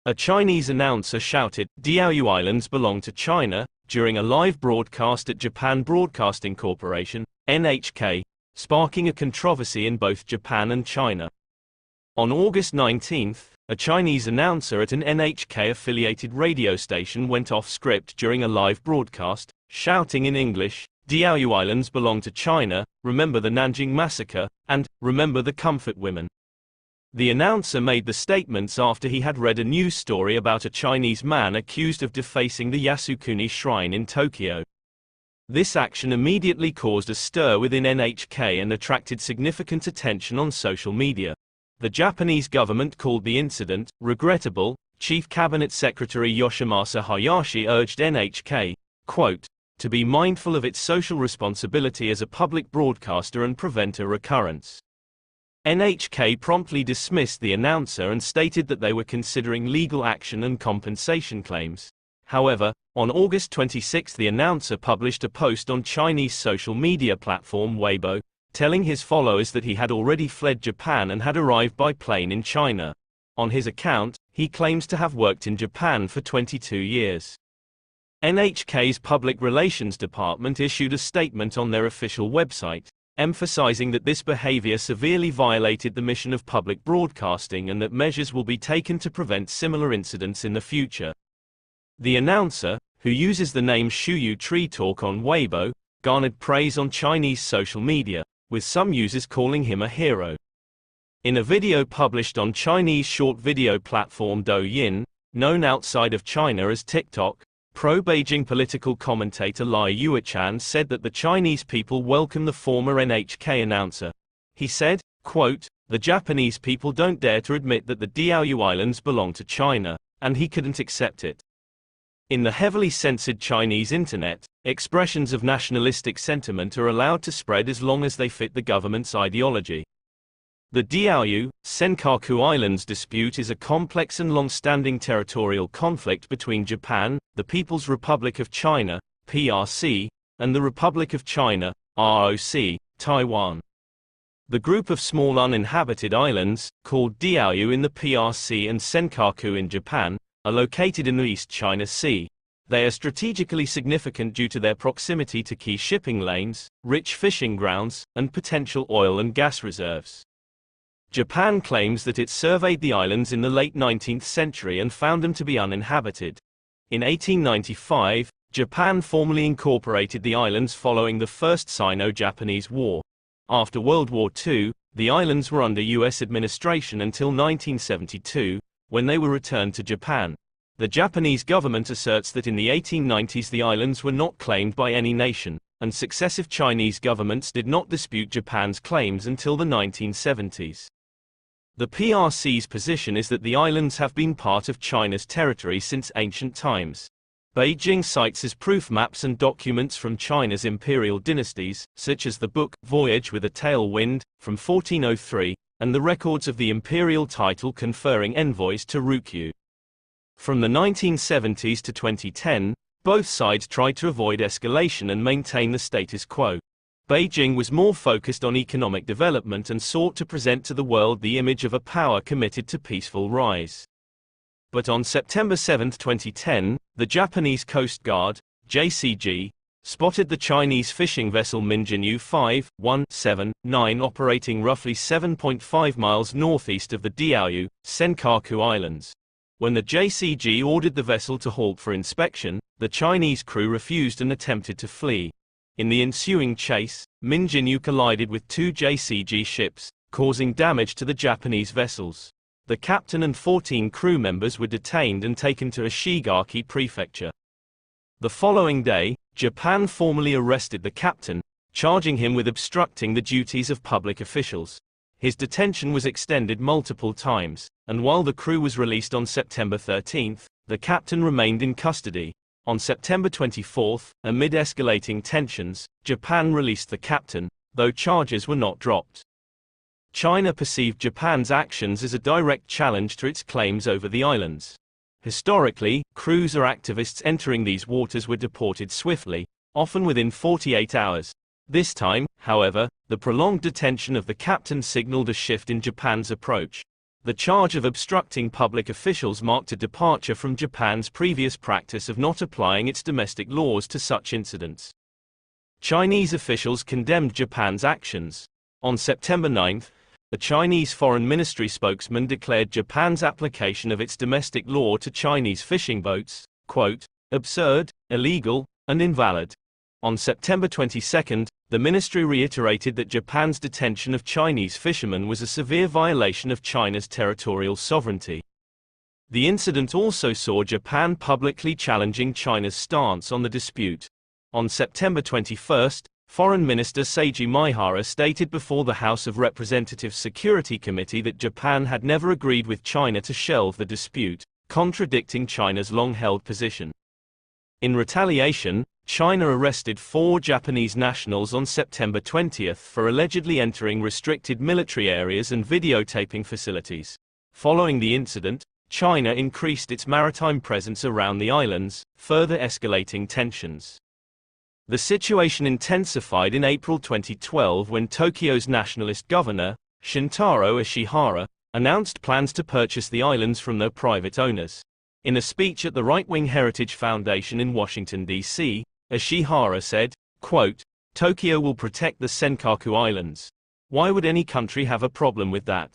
A Chinese announcer shouted, "Diaoyu Islands belong to China," during a live broadcast at Japan Broadcasting Corporation, NHK, sparking a controversy in both Japan and China. On August 19, a Chinese announcer at an NHK-affiliated radio station went off script during a live broadcast, shouting in English, "Diaoyu Islands belong to China, remember the Nanjing massacre, and remember the comfort women." The announcer made the statements after he had read a news story about a Chinese man accused of defacing the Yasukuni Shrine in Tokyo. This action immediately caused a stir within NHK and attracted significant attention on social media. The Japanese government called the incident regrettable. Chief Cabinet Secretary Yoshimasa Hayashi urged NHK, quote, to be mindful of its social responsibility as a public broadcaster and prevent a recurrence. NHK promptly dismissed the announcer and stated that they were considering legal action and compensation claims. However, on August 26 the announcer published a post on Chinese social media platform Weibo, telling his followers that he had already fled Japan and had arrived by plane in China. On his account, he claims to have worked in Japan for 22 years. NHK's Public Relations Department issued a statement on their official website, emphasizing that this behavior severely violated the mission of public broadcasting and that measures will be taken to prevent similar incidents in the future. The announcer, who uses the name Shuyu Tree Talk on Weibo, garnered praise on Chinese social media, with some users calling him a hero. In a video published on Chinese short video platform Douyin, known outside of China as TikTok, pro-Beijing political commentator Lai Yuechan said that the Chinese people welcome the former NHK announcer. He said, quote, "The Japanese people don't dare to admit that the Diaoyu Islands belong to China, and he couldn't accept it." In the heavily censored Chinese internet, expressions of nationalistic sentiment are allowed to spread as long as they fit the government's ideology. The Diaoyu, Senkaku Islands dispute is a complex and long-standing territorial conflict between Japan, the People's Republic of China, PRC, and the Republic of China, ROC, Taiwan. The group of small uninhabited islands, called Diaoyu in the PRC and Senkaku in Japan, are located in the East China Sea. They are strategically significant due to their proximity to key shipping lanes, rich fishing grounds, and potential oil and gas reserves. Japan claims that it surveyed the islands in the late 19th century and found them to be uninhabited. In 1895, Japan formally incorporated the islands following the First Sino-Japanese War. After World War II, the islands were under U.S. administration until 1972, when they were returned to Japan. The Japanese government asserts that in the 1890s the islands were not claimed by any nation, and successive Chinese governments did not dispute Japan's claims until the 1970s. The PRC's position is that the islands have been part of China's territory since ancient times. Beijing cites as proof maps and documents from China's imperial dynasties, such as the book Voyage with a Tailwind, from 1403, and the records of the imperial title conferring envoys to Ryukyu. From the 1970s to 2010, both sides tried to avoid escalation and maintain the status quo. Beijing was more focused on economic development and sought to present to the world the image of a power committed to peaceful rise. But on September 7, 2010, the Japanese Coast Guard, JCG, spotted the Chinese fishing vessel Minjinyu 5179 operating roughly 7.5 miles northeast of the Diaoyu, Senkaku Islands. When the JCG ordered the vessel to halt for inspection, the Chinese crew refused and attempted to flee. In the ensuing chase, Minjinyu collided with two JCG ships, causing damage to the Japanese vessels. The captain and 14 crew members were detained and taken to Ishigaki Prefecture. The following day, Japan formally arrested the captain, charging him with obstructing the duties of public officials. His detention was extended multiple times, and while the crew was released on September 13, the captain remained in custody. On September 24, amid escalating tensions, Japan released the captain, though charges were not dropped. China perceived Japan's actions as a direct challenge to its claims over the islands. Historically, crews or activists entering these waters were deported swiftly, often within 48 hours. This time, however, the prolonged detention of the captain signaled a shift in Japan's approach. The charge of obstructing public officials marked a departure from Japan's previous practice of not applying its domestic laws to such incidents. Chinese officials condemned Japan's actions. On September 9, the Chinese Foreign Ministry spokesman declared Japan's application of its domestic law to Chinese fishing boats, quote, absurd, illegal, and invalid. On September 22, the ministry reiterated that Japan's detention of Chinese fishermen was a severe violation of China's territorial sovereignty. The incident also saw Japan publicly challenging China's stance on the dispute. On September 21, Foreign Minister Seiji Maehara stated before the House of Representatives Security Committee that Japan had never agreed with China to shelve the dispute, contradicting China's long-held position. In retaliation, China arrested 4 Japanese nationals on September 20 for allegedly entering restricted military areas and videotaping facilities. Following the incident, China increased its maritime presence around the islands, further escalating tensions. The situation intensified in April 2012 when Tokyo's nationalist governor, Shintaro Ishihara, announced plans to purchase the islands from their private owners. In a speech at the right-wing Heritage Foundation in Washington, D.C., Ishihara said, quote, Tokyo will protect the Senkaku Islands. Why would any country have a problem with that?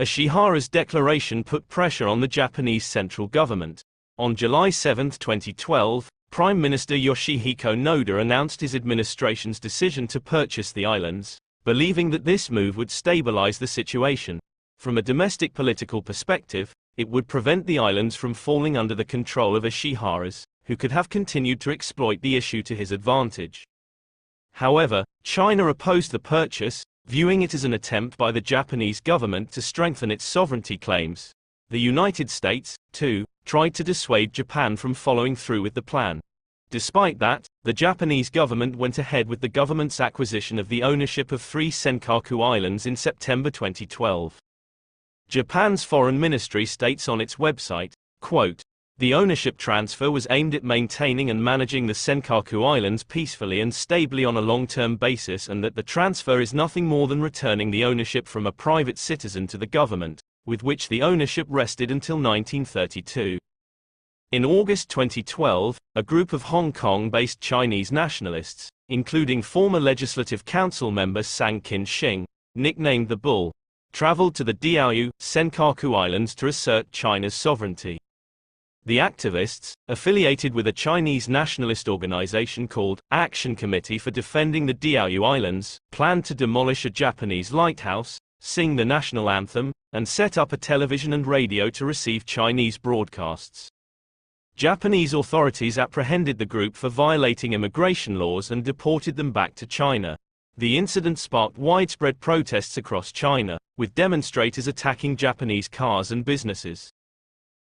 Ishihara's declaration put pressure on the Japanese central government. On July 7, 2012, Prime Minister Yoshihiko Noda announced his administration's decision to purchase the islands, believing that this move would stabilize the situation. From a domestic political perspective, it would prevent the islands from falling under the control of Ishihara's, who could have continued to exploit the issue to his advantage. However, China opposed the purchase, viewing it as an attempt by the Japanese government to strengthen its sovereignty claims. The United States, too, tried to dissuade Japan from following through with the plan. Despite that, the Japanese government went ahead with the government's acquisition of the ownership of 3 Senkaku Islands in September 2012. Japan's foreign ministry states on its website, quote, the ownership transfer was aimed at maintaining and managing the Senkaku Islands peacefully and stably on a long-term basis, and that the transfer is nothing more than returning the ownership from a private citizen to the government, with which the ownership rested until 1932. In August 2012, a group of Hong Kong-based Chinese nationalists, including former Legislative Council member Sang Kin-shing, nicknamed the Bull, traveled to the Diaoyu, Senkaku Islands to assert China's sovereignty. The activists, affiliated with a Chinese nationalist organization called Action Committee for Defending the Diaoyu Islands, planned to demolish a Japanese lighthouse, sing the national anthem, and set up a television and radio to receive Chinese broadcasts. Japanese authorities apprehended the group for violating immigration laws and deported them back to China. The incident sparked widespread protests across China, with demonstrators attacking Japanese cars and businesses.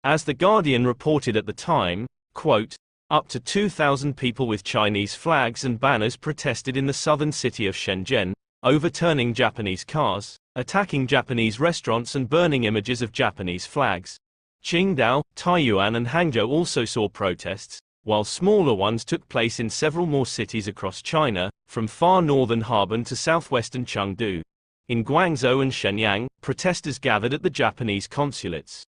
As The Guardian reported at the time, quote, up to 2,000 people with Chinese flags and banners protested in the southern city of Shenzhen, overturning Japanese cars, attacking Japanese restaurants and burning images of Japanese flags. Qingdao, Taiyuan and Hangzhou also saw protests, while smaller ones took place in several more cities across China, from far northern Harbin to southwestern Chengdu. In Guangzhou and Shenyang, protesters gathered at the Japanese consulates.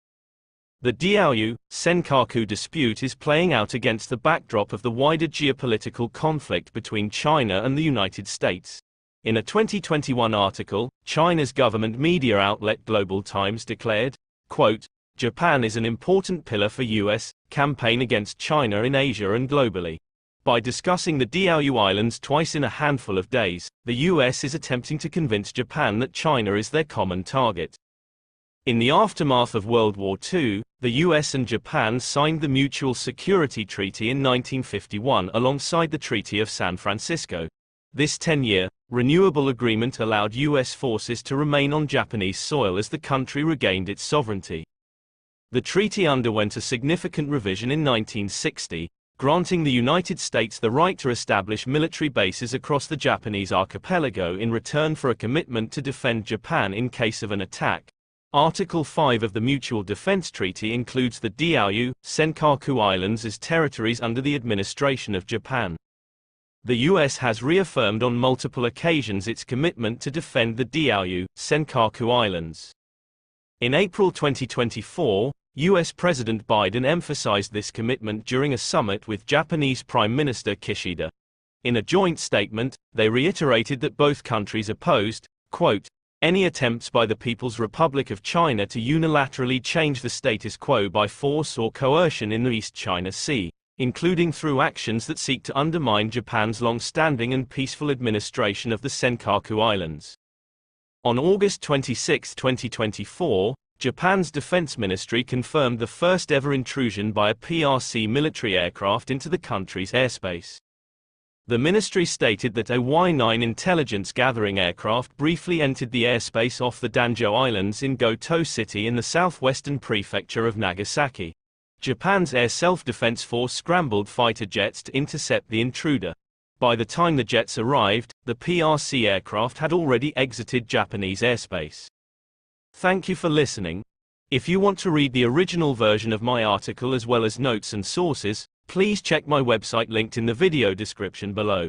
The Diaoyu, Senkaku dispute is playing out against the backdrop of the wider geopolitical conflict between China and the United States. In a 2021 article, China's government media outlet Global Times declared, quote, Japan is an important pillar for U.S. campaign against China in Asia and globally. By discussing the Diaoyu Islands twice in a handful of days, the U.S. is attempting to convince Japan that China is their common target. In the aftermath of World War II, the US and Japan signed the Mutual Security Treaty in 1951 alongside the Treaty of San Francisco. This 10-year, renewable agreement allowed US forces to remain on Japanese soil as the country regained its sovereignty. The treaty underwent a significant revision in 1960, granting the United States the right to establish military bases across the Japanese archipelago in return for a commitment to defend Japan in case of an attack. Article 5 of the Mutual Defense Treaty includes the Diaoyu, Senkaku Islands as territories under the administration of Japan. The U.S. has reaffirmed on multiple occasions its commitment to defend the Diaoyu, Senkaku Islands. In April 2024, US President Biden emphasized this commitment during a summit with Japanese Prime Minister Kishida. In a joint statement, they reiterated that both countries opposed, quote, any attempts by the People's Republic of China to unilaterally change the status quo by force or coercion in the East China Sea, including through actions that seek to undermine Japan's long-standing and peaceful administration of the Senkaku Islands. On August 26, 2024, Japan's defense ministry confirmed the first-ever intrusion by a PRC military aircraft into the country's airspace. The ministry stated that a Y-9 intelligence-gathering aircraft briefly entered the airspace off the Diaoyu Islands in Goto City in the southwestern prefecture of Nagasaki. Japan's Air Self-Defense Force scrambled fighter jets to intercept the intruder. By the time the jets arrived, the PRC aircraft had already exited Japanese airspace. Thank you for listening. If you want to read the original version of my article as well as notes and sources, please check my website linked in the video description below.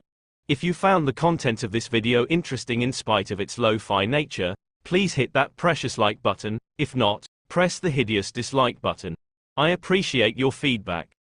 If you found the content of this video interesting in spite of its lo-fi nature, please hit that precious like button. If not, press the hideous dislike button. I appreciate your feedback.